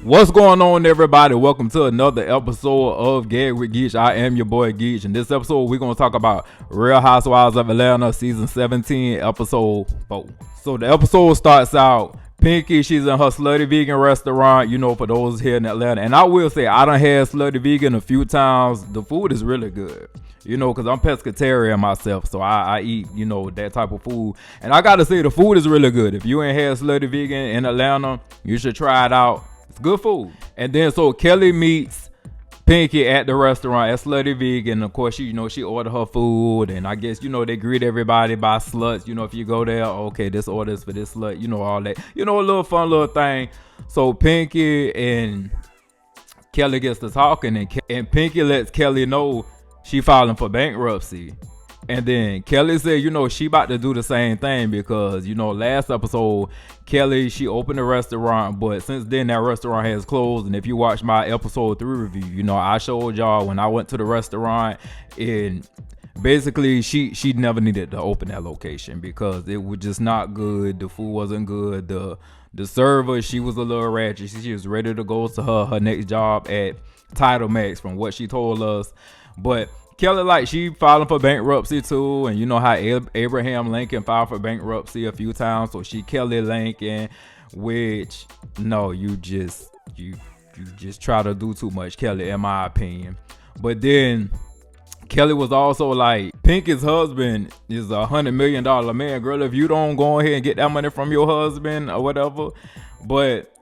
What's going on, everybody? Welcome to another episode of Gag with Geach. I am your boy Geach. In this episode, we're going to talk about Real Housewives of Atlanta season 17, episode 4. So the episode starts out, Pinky, she's in her Slutty Vegan restaurant, for those here in Atlanta. And I will say, I done had Slutty Vegan a few times. The food is really good, because I'm pescatarian myself. So I eat, that type of food. And I got to say, the food is really good. If you ain't had Slutty Vegan in Atlanta, you should try it out. It's good food. And then so Kelly meets Pinky at the restaurant at Slutty Vegan. Of course, she ordered her food, and I guess they greet everybody by sluts. If you go there, okay, this order is for this slut, all that. A little fun little thing. So Pinky and Kelly gets to talking, and Pinky lets Kelly know she filing for bankruptcy. And then Kelly said, she about to do the same thing because, last episode, Kelly, she opened a restaurant, but since then that restaurant has closed. And if you watch my episode 3 review, I showed y'all when I went to the restaurant, and basically she never needed to open that location because it was just not good. The food wasn't good. The server, she was a little ratchet. She was ready to go to her next job at Title Max from what she told us. But Kelly, she filing for bankruptcy too, and how Abraham Lincoln filed for bankruptcy a few times. So she Kelly Lincoln, which no, you just try to do too much, Kelly, in my opinion. But then Kelly was also like, Pinky's husband is $100 million man, girl. If you don't go ahead and get that money from your husband or whatever, but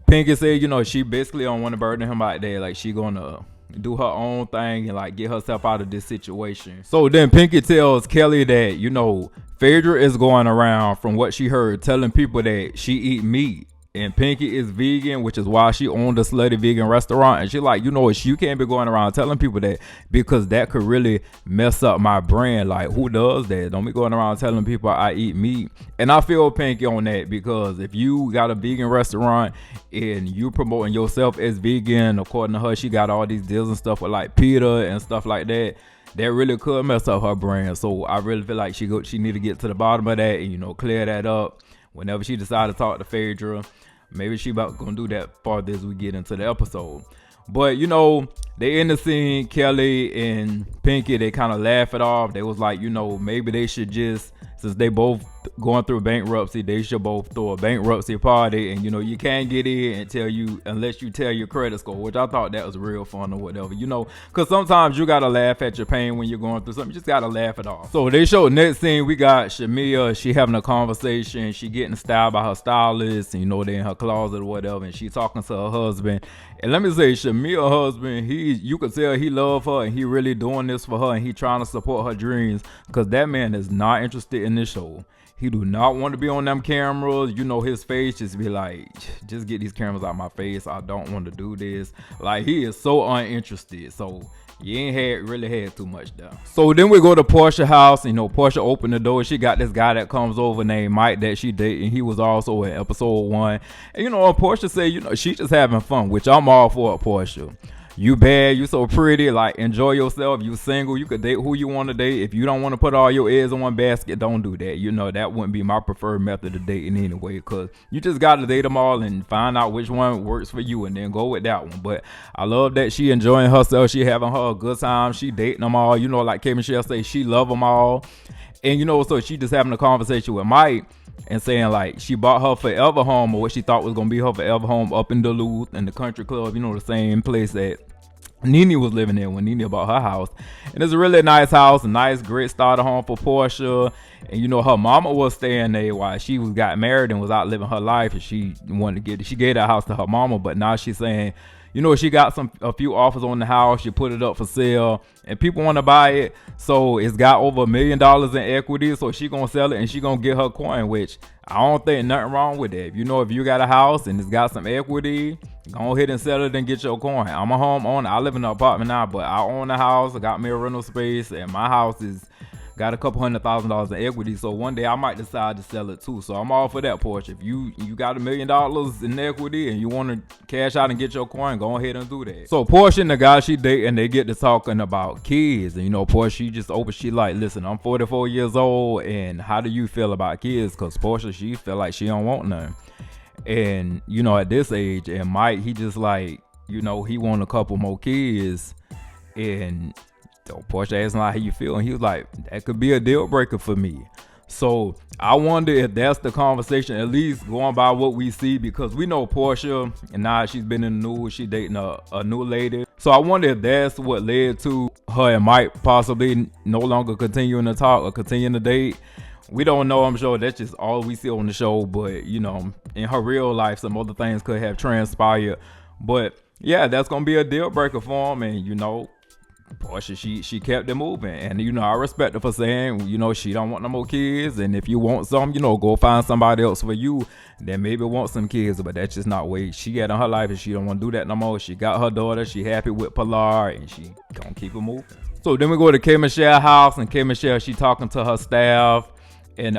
Pinky said, she basically don't want to burden him out there. Like she gonna do her own thing and get herself out of this situation. So then Pinky tells Kelly that, Phaedra is going around from what she heard telling people that she eat meat. And Pinky is vegan, which is why she owned a Slutty Vegan restaurant. And she like, you can't be going around telling people that because that could really mess up my brand. Like, who does that? Don't be going around telling people I eat meat. And I feel Pinky on that because if you got a vegan restaurant and you promoting yourself as vegan, according to her, she got all these deals and stuff with PETA and stuff like that. That really could mess up her brand. So I really feel like she need to get to the bottom of that and, clear that up. Whenever she decided to talk to Phaedra, maybe she about gonna do that farther as we get into the episode. But they in the scene, Kelly and Pinky, they kind of laugh it off. They was like, maybe they should just, since they both going through bankruptcy, they should both throw a bankruptcy party. And you can't get in unless you tell your credit score, which I thought that was real fun or whatever, because sometimes you gotta laugh at your pain when you're going through something. You just gotta laugh it off. So they showed next scene, we got Shamia. She having a conversation. She getting styled by her stylist, and they in her closet or whatever, and she talking to her husband. And let me say, Shamia's husband, you could tell he love her and he really doing this for her and he trying to support her dreams, because that man is not interested in this show. He do not want to be on them cameras. His face just be like, just get these cameras out my face. I don't want to do this. Like, he is so uninterested. So you ain't really had too much there. So then we go to Portia's house. Portia opened the door. She got this guy that comes over named Mike that she dating. He was also in episode 1. And Portia said, she just having fun, which I'm all for Portia. You bad, you so pretty, enjoy yourself. You single, you could date who you want to date. If you don't want to put all your eggs in one basket, don't do that. That wouldn't be my preferred method of dating anyway, because you just got to date them all and find out which one works for you and then go with that one. But I love that she enjoying herself. She having her a good time. She dating them all. Like K. Michelle say, she love them all. And so she just having a conversation with Mike and saying she bought her forever home, or what she thought was going to be her forever home, up in Duluth in the country club, the same place that Nene was living in when Nene bought her house. And it's a really nice house, a nice, great starter home for Portia. And her mama was staying there while she got married and was out living her life, and she gave that house to her mama. But now she's saying, she got a few offers on the house. She put it up for sale and people want to buy it. So it's got over $1 million in equity. So she gonna sell it and she gonna get her coin, which I don't think nothing wrong with that. If you got a house and it's got some equity, go ahead and sell it and get your coin. I'm a homeowner. I live in an apartment now, but I own a house. I got me a rental space, and my house got a couple $100,000 in equity. So one day I might decide to sell it too. So I'm all for that, Portia. If you got $1 million in equity and you want to cash out and get your coin, go ahead and do that. So Portia and the guy she dating, they get to talking about kids. And Portia, she like, listen, I'm 44 years old, and how do you feel about kids? Because Portia, she feel like she don't want none. And you know, at this age, and Mike, he just like, you know, he want a couple more kids. And so Portia asked him like, how you feel, and he was like, that could be a deal breaker for me. So I wonder if that's the conversation, at least going by what we see, because we know Portia, and now she's been in the news, she dating a new lady. So I wonder if that's what led to her and Mike possibly no longer continuing to talk or continuing to date. We don't know, I'm sure that's just all we see on the show, but you know, in her real life, some other things could have transpired. But yeah, that's gonna be a deal breaker for him, and you know, Portia, she kept it moving, and you know, I respect her for saying, you know, she don't want no more kids, and if you want some, you know, go find somebody else for you that maybe want some kids, but that's just not way she got in her life, and she don't want to do that no more. She got her daughter, she happy with Pilar, and she gonna keep it moving. So then we go to K Michelle house, and K Michelle, she talking to her staff. And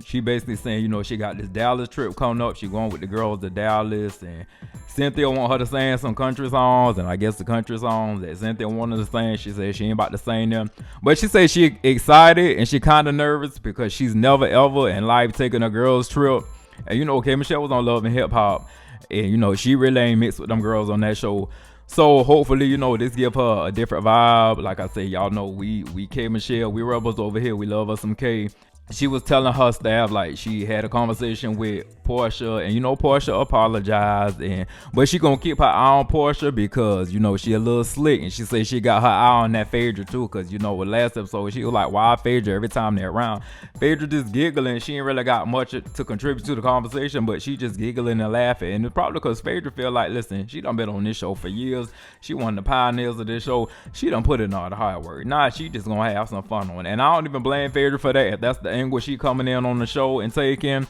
she basically saying, you know, she got this Dallas trip coming up. She going with the girls to Dallas, and Cynthia want her to sing some country songs, and I guess the country songs that Cynthia wanted to sing, she said she ain't about to sing them. But she said she excited and she kind of nervous because she's never ever in life taken a girls trip. And you know, K Michelle was on Love and Hip Hop, and you know, she really ain't mixed with them girls on that show. So hopefully, you know, this give her a different vibe. Like I say, y'all know we K Michelle, we rebels over here. We love us some K. She was telling her staff like she had a conversation with Portia, and you know, Portia apologized, but she gonna keep her eye on Portia because you know she a little slick, and she said she got her eye on that Phaedra too, because you know with last episode she was like, why Phaedra every time they're around? Phaedra just giggling. She ain't really got much to contribute to the conversation, but she just giggling and laughing, and it's probably because Phaedra feel like, listen, she done been on this show for years. She one of the pioneers of this show. She done put in all the hard work. Nah, she just gonna have some fun on it, and I don't even blame Phaedra for that. If that's the angle she coming in on the show and taking,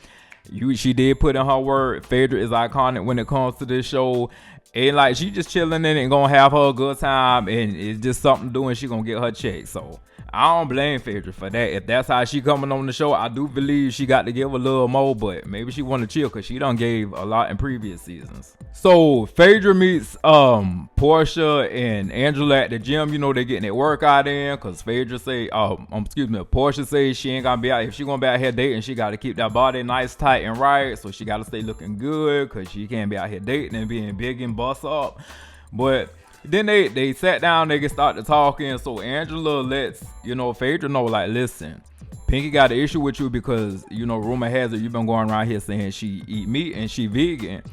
she did put in her word. Phaedra is iconic when it comes to this show, and like she just chilling in it and gonna have her a good time, and it's just something doing. She gonna get her check. So I don't blame Phaedra for that. If that's how she coming on the show, I do believe she got to give a little more, but maybe she want to chill because she done gave a lot in previous seasons. So Phaedra meets Portia and Angela at the gym. You know, they getting their workout in because Phaedra say, Portia says she ain't gonna be out. If she gonna be out here dating, she got to keep that body nice, tight, and right. So she got to stay looking good because she can't be out here dating and being big and bust up. But then they sat down, they get started talking. So Angela lets, you know, Phaedra know, like, listen, Pinky got an issue with you because, you know, rumor has it you've been going around here saying she eat meat and she vegan.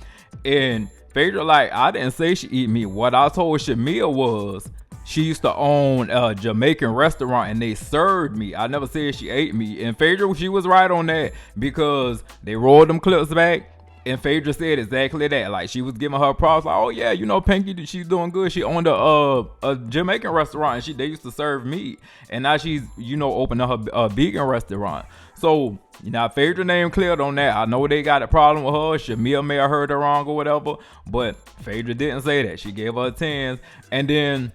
And Phaedra like, I didn't say she eat meat. What I told Shamia was she used to own a Jamaican restaurant and they served meat. I never said she ate meat. And Phaedra, she was right on that because they rolled them clips back. And Phaedra said exactly that. Like, she was giving her props. Like, oh yeah, you know, Pinky, she's doing good. She owned a Jamaican restaurant, and they used to serve meat. And now she's, you know, opening her a vegan restaurant. So, you know, Phaedra name cleared on that. I know they got a problem with her. Shamia may have heard her wrong or whatever, but Phaedra didn't say that. She gave her a 10. And then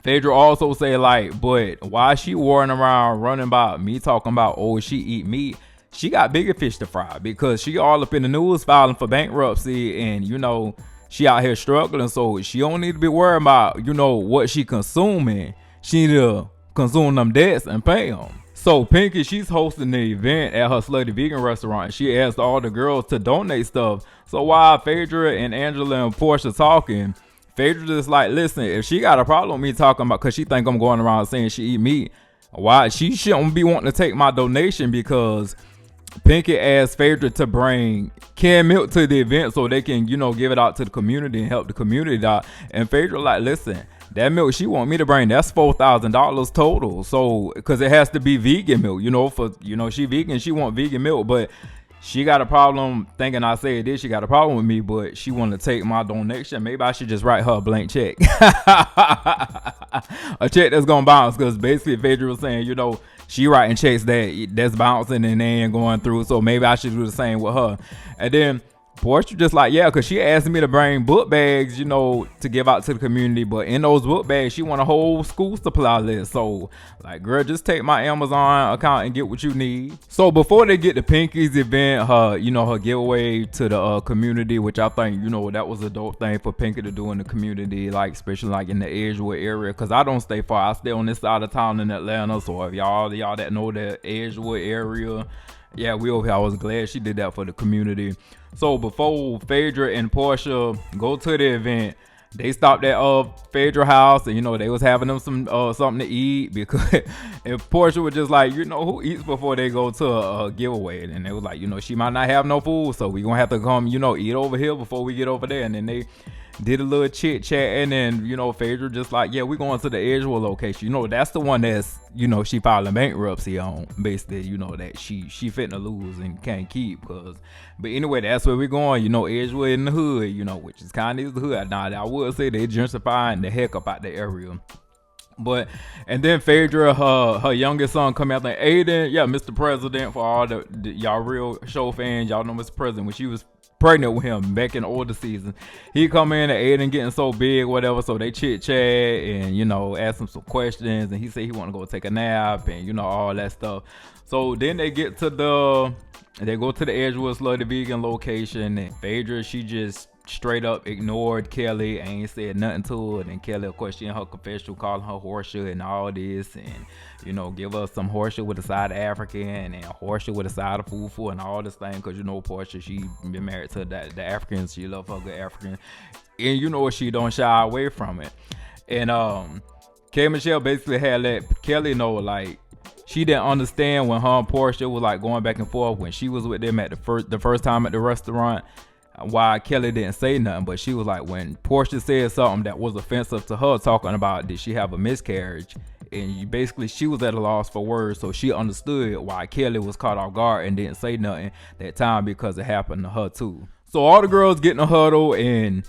Phaedra also said, like, but why she worrying around running about me talking about, oh, she eat meat? She got bigger fish to fry because she all up in the news filing for bankruptcy, and you know, she out here struggling, so she don't need to be worried about, you know, what she consuming. She need to consume them debts and pay them. So Pinky, she's hosting the event at her Slutty Vegan restaurant. She asked all the girls to donate stuff. So while Phaedra and Angela and Portia talking, Phaedra just like, listen, if she got a problem with me talking about, because she think I'm going around saying she eat meat, why she shouldn't be wanting to take my donation, because Pinky asked Phaedra to bring canned milk to the event so they can, you know, give it out to the community and help the community out. And Phaedra like, listen, that milk she want me to bring, that's $4,000 total. So, because it has to be vegan milk, you know, for, you know, she vegan, she want vegan milk, but she got a problem thinking I said this. She got a problem with me, but she want to take my donation. Maybe I should just write her a blank check. A check that's going to bounce, because basically Phaedra was saying, you know, she writing checks that's bouncing and they ain't going through. So maybe I should do the same with her. And then Portia just like, yeah, because she asked me to bring book bags, you know, to give out to the community. But in those book bags, she want a whole school supply list. So, like, girl, just take my Amazon account and get what you need. So before they get to Pinky's event, her, you know, her giveaway to the community, which I think, you know, that was a dope thing for Pinky to do in the community, like, especially like in the Edgewood area. Because I don't stay far. I stay on this side of town in Atlanta. So if y'all that know the Edgewood area, Yeah, we over here. I was glad she did that for the community. So before Phaedra and Portia go to the event, they stopped at Phaedra house, and they was having them some something to eat, because if Portia was just like, who eats before they go to a giveaway, and they was like, she might not have no food, so we gonna have to come eat over here before we get over there. And then they did a little chit chat, and then Phaedra just like, yeah, we going to the RHOA location. That's the one that's she filing bankruptcy on, basically. That she fitting to lose and can't keep. But anyway, that's where we going. RHOA in the hood, which is kind of the hood. Now I would say they gentrifying the heck up out the area. But and then Phaedra, her youngest son come out there, Aiden, yeah, Mr. President, for all the y'all real show fans, y'all know Mr. President, when she was pregnant with him back in the older season, he come in and Aiden getting so big, whatever, so they chit chat and ask him some questions, and he said he want to go take a nap and all that stuff. So then they go to the Edgewood Slutty Vegan location, and Phaedra, she just straight up ignored Kelly, ain't said nothing to her. And Kelly, of course, she in her confessional calling her horseshoe and all this, and give us some horseshoe with a side of African and horseshoe with a side of fufu and all this thing, because Portia, she been married to the Africans, she love her good African, and she don't shy away from it. And K. Michelle basically had let Kelly know, like, she didn't understand when her and Portia was like going back and forth when she was with them at the first time at the restaurant, why Kelly didn't say nothing. But she was like, when Portia said something that was offensive to her, talking about did she have a miscarriage, and basically she was at a loss for words, so she understood why Kelly was caught off guard and didn't say nothing that time, because it happened to her too. So all the girls get in a huddle, and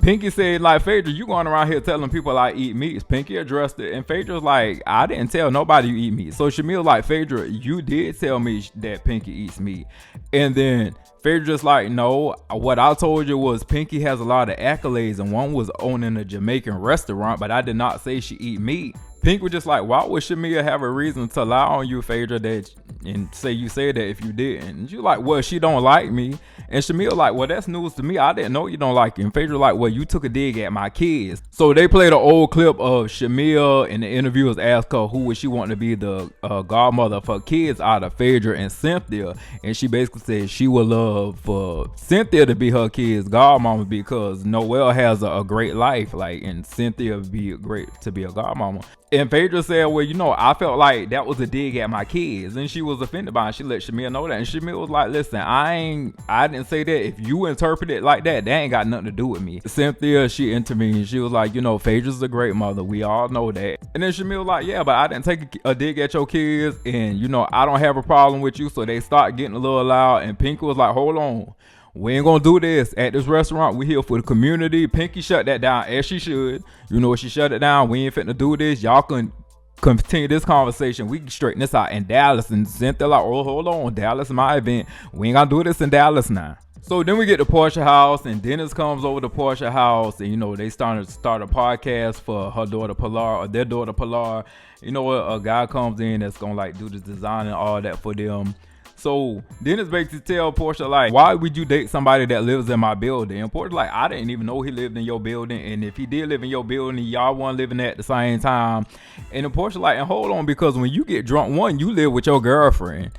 Pinky said, like, Phaedra, you going around here telling people I eat meat. Pinky addressed it, and Phaedra's like, I didn't tell nobody you eat meat. So Shamil like, Phaedra, you did tell me that Pinky eats meat. And then Phaedra just like, no, what I told you was Pinky has a lot of accolades, and one was owning a Jamaican restaurant, but I did not say she eat meat. Pink was just like, why would Shamia have a reason to lie on you, Phaedra, that and say you said that if you didn't? And you like, well, she don't like me. And Shamia like, well, that's news to me. I didn't know you don't like me. And Phaedra like, well, you took a dig at my kids. So they played an old clip of Shamia, and the interviewers asked her who would she want to be the godmother for kids out of Phaedra and Cynthia. And she basically said she would love for Cynthia to be her kid's godmama, because Noelle has a great life, like, and Cynthia would be great to be a godmama. And Phaedra said, well, I felt like that was a dig at my kids. And she was offended by it. She let Shamia know that. And Shamia was like, listen, I didn't say that. If you interpret it like that, ain't got nothing to do with me. Cynthia, she intervened. She was like, Phaedra's a great mother. We all know that. And then Shamia was like, yeah, but I didn't take a dig at your kids. And, I don't have a problem with you. So they start getting a little loud. And Pinky was like, hold on. We ain't gonna do this at this restaurant. We here for the community. Pinky shut that down, as she should. She shut it down. We ain't finna do this. Y'all can continue this conversation. We can straighten this out in Dallas. And Cynthia like, oh, hold on. Dallas is my event. We ain't gonna do this in Dallas now. So then we get to Portia house, and Dennis comes over to Portia house, and they start a podcast for her daughter Pilar, or their daughter Pilar. A guy comes in that's gonna like do the design and all that for them. So Dennis basically tell Portia, like, why would you date somebody that lives in my building? And Portia like, I didn't even know he lived in your building. And if he did live in your building, y'all weren't living there at the same time. And then Portia like, and hold on, because when you get drunk, one, you live with your girlfriend.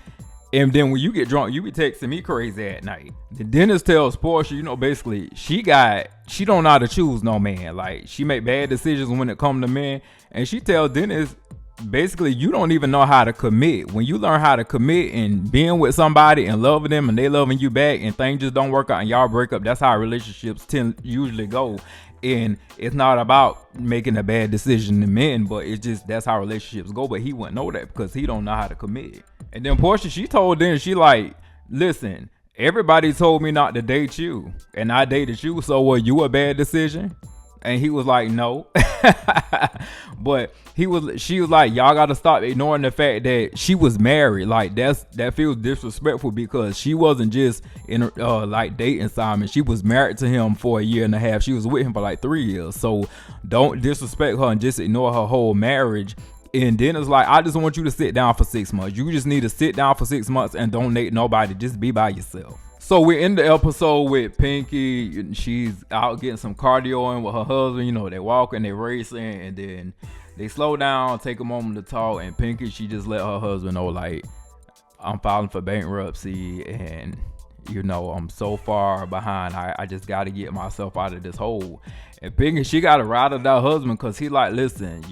And then when you get drunk, you be texting me crazy at night. Then Dennis tells Portia, basically, she don't know how to choose no man. Like, she make bad decisions when it comes to men. And she tells Dennis, basically, you don't even know how to commit. When you learn how to commit and being with somebody and loving them and they loving you back and things just don't work out and y'all break up, that's how relationships usually go. And it's not about making a bad decision to men, but it's just that's how relationships go. But he wouldn't know that because he don't know how to commit. And then Portia, she told them, she like, listen, everybody told me not to date you and I dated you, so were you a bad decision? And he was like, no. But she was like, y'all gotta stop ignoring the fact that she was married. Like, that feels disrespectful, because she wasn't just in like dating Simon. She was married to him for a year and a half. She was with him for like 3 years. So don't disrespect her and just ignore her whole marriage. And then it's like, I just want you to sit down for 6 months. You just need to sit down for 6 months and don't date nobody. Just be by yourself. So we're in the episode with Pinky. She's out getting some cardio in with her husband. They walking, they racing, and then they slow down, take a moment to talk. And Pinky, she just let her husband know, like, I'm filing for bankruptcy, and you know, I'm so far behind. I just got to get myself out of this hole. And Pinky, she got to ride or die husband, because he like, listen,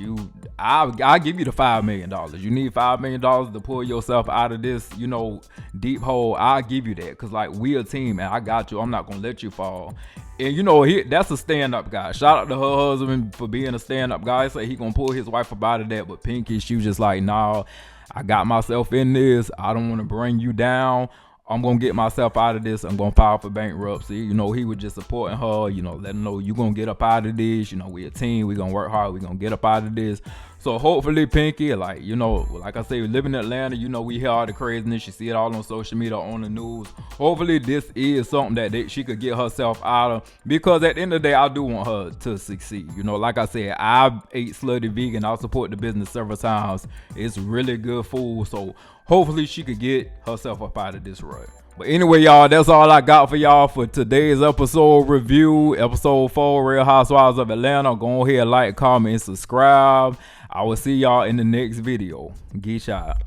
I'll give you the $5 million. You need $5 million to pull yourself out of this, you know, deep hole. I'll give you that, because like, we a team, and I got you. I'm not going to let you fall. And you know, that's a stand-up guy. Shout out to her husband for being a stand-up guy. Say he going to pull his wife up out of that. But Pinky, she was just like, nah, I got myself in this. I don't want to bring you down. I'm going to get myself out of this. I'm going to file for bankruptcy. You know, he was just supporting her, you know, letting her know you're going to get up out of this. You know, we a team. We're going to work hard. We're going to get up out of this. So hopefully, Pinky, like, you know, like I say, we live in Atlanta. You know, we hear all the craziness. You see it all on social media, on the news. Hopefully, this is something that she could get herself out of. Because at the end of the day, I do want her to succeed. You know, like I said, I ate Slutty Vegan. I support the business several times. It's really good food. So hopefully, she could get herself up out of this rut. But anyway, y'all, that's all I got for y'all for today's episode review. Episode 4, Real Housewives of Atlanta. Go ahead, like, comment, and subscribe. I will see y'all in the next video. Geesh out.